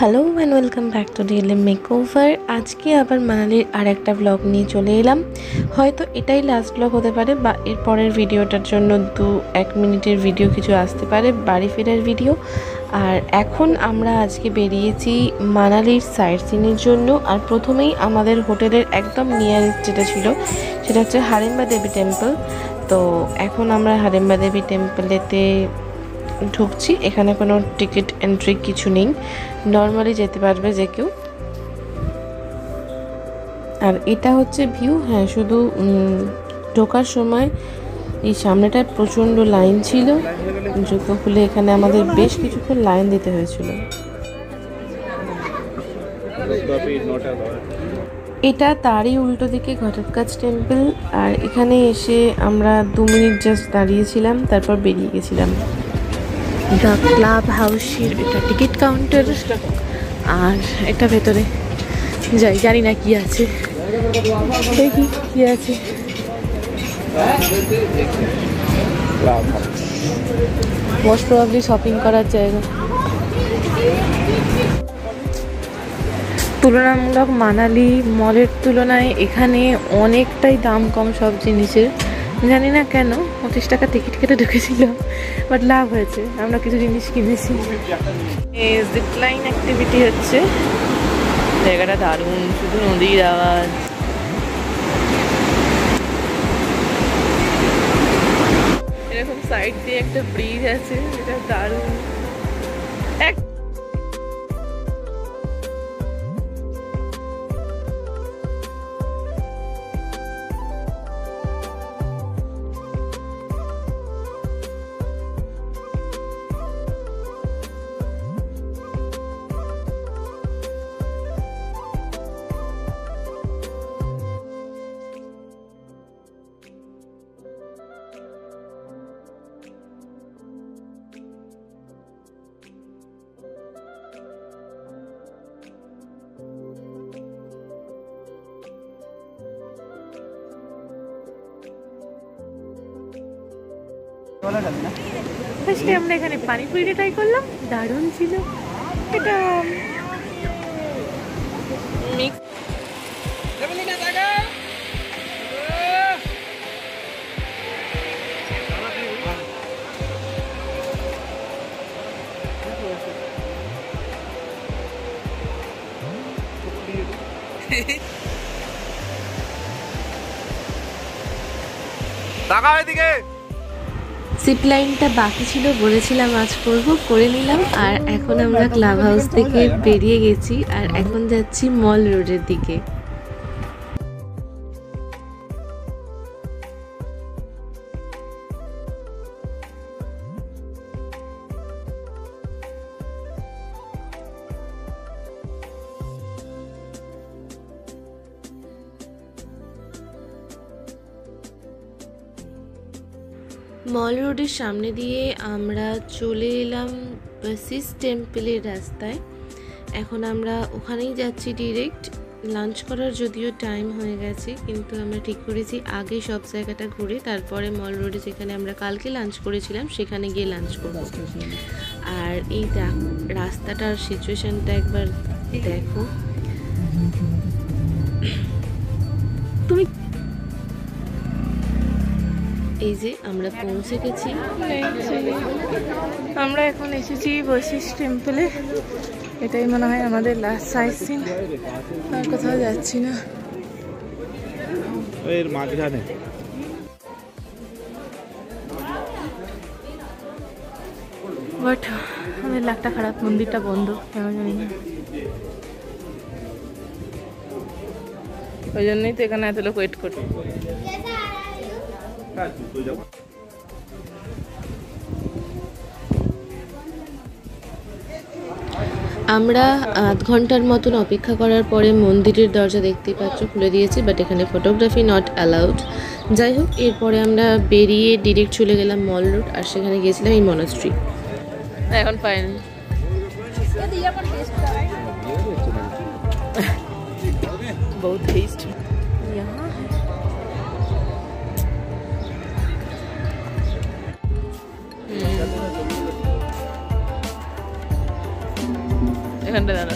Hello and welcome back to daily makeover. আজকে আবার মানালির আর একটা ব্লগ নিয়ে চলে এলাম। হয়তো এটাই লাস্ট ব্লগ হতে পারে বা এর পরের ভিডিওটার জন্য 2-1 মিনিটের ভিডিও কিছু আসতে পারে, বাড়ি ফেরার ভিডিও। আর এখন আমরা আজকে বেরিয়েছি মানালির সাইট সিনের জন্য। আর প্রথমেই আমাদের হোটেলের একদম নিয়ারেস্ট যেটা ছিল সেটা হচ্ছে হারেম্বা দেবী টেম্পল। তো এখন আমরা হারেম্বা দেবী টেম্পলেতে ঢুকছি। এখানে কোনো টিকিট এন্ট্রি কিছু নেই, নর্মালি যেতে পারবে যে কেউ। আর এটা হচ্ছে ভিউ। হ্যাঁ, শুধু ঢোকার সময় এই সামনেটায় প্রচণ্ড লাইন ছিল, জুতো খুলে এখানে আমাদের বেশ কিছুক্ষণ লাইন দিতে হয়েছিল। এটা তারই উল্টো দিকে ঘটোৎকচ টেম্পল। আর এখানে এসে আমরা 2 মিনিট জাস্ট দাঁড়িয়েছিলাম, তারপর বেরিয়ে গেছিলাম। দ্য ক্লাব হাউসের এটা টিকিট কাউন্টার। আর এটা ভেতরে যাই, জানি না কি আছে, দেখি কি আছে। মোস্ট প্রবাবলি শপিং করার জায়গা। তুলনামূলক মানালি মলের তুলনায় এখানে অনেকটাই দাম কম সব জিনিসের। জানি না কেন 25 টাকা টিকিট কেটে ঢুকেছিল, বাট লাভ হয়েছে, আমরা কিছু জিনিস কিনেছি। জিপলাইন অ্যাক্টিভিটি হচ্ছে, জায়গাটা দারুণ, শুধু নদীর আওয়াজ। এরকম সাইড দিয়ে একটা ব্রিজ আছে, এটা দারুণ। ফার্স্টে আমরা এখানে পানিপুরিটা ট্রাই করলাম, দারুণ ছিল। এটা মিক্স। জিপ লাইনটা বাকি ছিল, বলেছিলাম আজ করবো, করে নিলাম। আর এখন আমরা ক্লাব হাউস থেকে বেরিয়ে গেছি আর এখন যাচ্ছি মল রোডের দিকে। মল রোডের সামনে দিয়ে আমরা চলে এলাম বশিষ্ঠ টেম্পলের রাস্তায়। এখন আমরা ওখানেই যাচ্ছি ডিরেক্ট। লাঞ্চ করার যদিও টাইম হয়ে গেছে, কিন্তু আমরা ঠিক করেছি আগে সব জায়গাটা ঘুরে তারপরে মল রোডে যেখানে আমরা কালকে লাঞ্চ করেছিলাম সেখানে গিয়ে লাঞ্চ করব। আর এই রাস্তাটার সিচুয়েশনটা একবার দেখো। তুমি এই যে আমরা পৌঁছে গেছি। আমরা এখন এসেছি বশিষ্ঠ টেম্পলে। এটাই মনে হয় আমাদের লাস্ট সাইট সিন, আর কোথাও যাচ্ছি না। এর মাঝখানে বাট আমাদের লাকটা খারাপ, মন্দিরটা বন্ধ কেন জানি না। ওই জন্যই তো এখানে এত লোক ওয়েট করে। আমরা আধ ঘন্টার মতন অপেক্ষা করার পরে মন্দিরের দরজা দেখতেই পাচ্ছ খুলে দিয়েছি, বাট এখানে ফটোগ্রাফি নট অ্যালাউড। যাই হোক, এরপরে আমরা বেরিয়ে ডিরেক্ট চলে গেলাম মল রোড, আর সেখানে গিয়েছিলাম এই মনাস্ট্রি। এখন ফাইনাল बहुत टेस्ट यहाँ है। এখানটা দাঁড়া।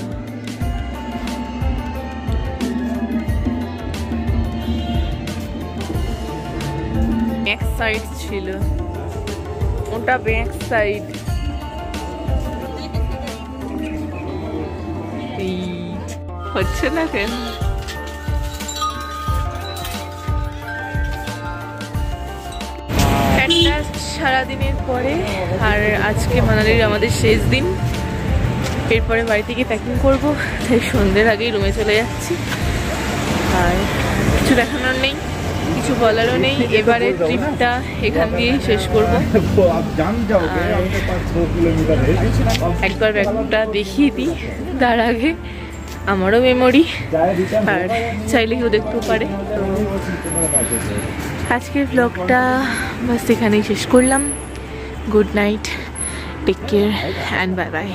ব্যাক সাইড ছিল, ওটা ব্যাক সাইড। হচ্ছে না কেন? একটা সারাদিনের পরে, আর আজকে মানালির আমাদের শেষ দিন। এরপরে বাড়ি থেকে প্যাকিং করবো, তাই সন্ধ্যের আগেই রুমে চলে যাচ্ছি। আর কিছু দেখানোর নেই, কিছু বলারও নেই। এবারে ট্রিপটা এখান দিয়েই শেষ করবো। একবার ব্যাগটা দেখিয়ে দিই, তার আগে আমারও মেমোরি, আর চাইলে কেউ দেখতেও পারে। তো আজকের ব্লগটা বাস এখানেই শেষ করলাম। Good night, take care and bye by.